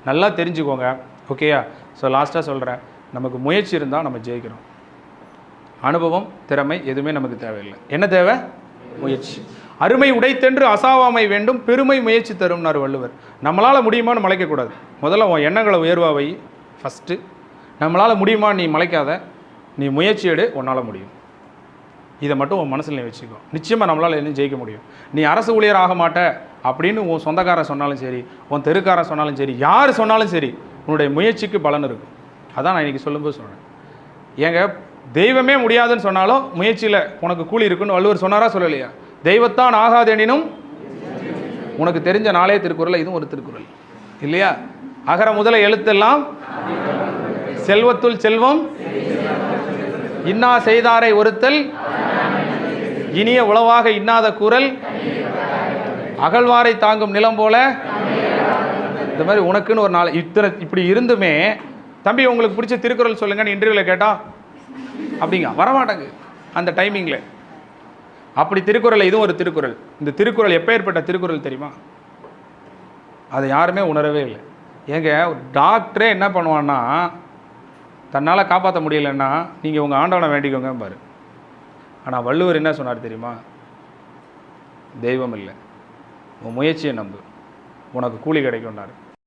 நல்லா தெரிஞ்சுக்கோங்க. ஓகேயா? ஸோ லாஸ்ட்டாக சொல்கிறேன், நமக்கு முயற்சி இருந்தால் நம்ம ஜெயிக்கிறோம். அனுபவம், திறமை எதுவுமே நமக்கு தேவையில்லை. என்ன தேவை? முயற்சி. அருமை உடைத்தென்று அசாவாமை வேண்டும், பெருமை முயற்சி தரும்னார் வள்ளுவர். நம்மளால் முடியுமான்னு மலைக்கக்கூடாது. முதல்ல உன் எண்ணங்களை உயர்வாவை ஃபஸ்ட்டு. நம்மளால் முடியுமா நீ மலைக்காத, நீ முயற்சி எடு, உன்னால் முடியும். இதை மட்டும் உன் மனசில் நீ வச்சுக்கோ. நிச்சயமாக நம்மளால் என்ன ஜெயிக்க முடியும். நீ அரசு ஊழியர் ஆக மாட்ட அப்படின்னு உன் சொந்தக்காரன் சொன்னாலும் சரி, உன் தெருக்காரன் சொன்னாலும் சரி, யார் சொன்னாலும் சரி, உன்னுடைய முயற்சிக்கு பலன் இருக்கும். அதான் நான் இன்றைக்கி சொல்லும்போது சொல்கிறேன். ஏங்க, தெய்வமே முடியாதுன்னு சொன்னாலும் முயற்சியில் உனக்கு கூலி இருக்குன்னு வள்ளுவர் சொன்னாரா சொல்லலையா? தெய்வத்தான் ஆகாதெனினும் உனக்கு தெரிஞ்ச நாளே திருக்குறள், இதுவும் ஒரு திருக்குறள் இல்லையா? அகர முதல எழுத்தெல்லாம் செல்வத்துள் செல்வம் இன்னா செய்தாரை ஒருத்தல் இனிய உளவாக இன்னாத குரல் அகழ்வாரை தாங்கும் நிலம் போல. இந்த மாதிரி உனக்குன்னு ஒரு நாள் இத்தனை இப்படி இருந்துமே, தம்பி உங்களுக்கு பிடிச்ச திருக்குறள் சொல்லுங்கன்னு இன்டர்வியூவில் கேட்டால் அப்படிங்க வரமாட்டாங்க அந்த டைமிங்கில். அப்படி திருக்குறள், இதுவும் ஒரு திருக்குறள். இந்த திருக்குறள் எப்பேற்பட்ட திருக்குறள் தெரியுமா? அதை யாருமே உணரவே இல்லை. ஏங்க, டாக்டரே என்ன பண்ணுவான்னா, தன்னால் காப்பாற்ற முடியலன்னா நீங்கள் உங்கள் ஆண்டவனை வேண்டிக்கோங்க பாரு. ஆனால் வள்ளுவர் என்ன சொன்னார் தெரியுமா? தெய்வம் இல்லை, உன் முயற்சியை நம்பு, உனக்கு கூலி கிடைக்கும்னாரு.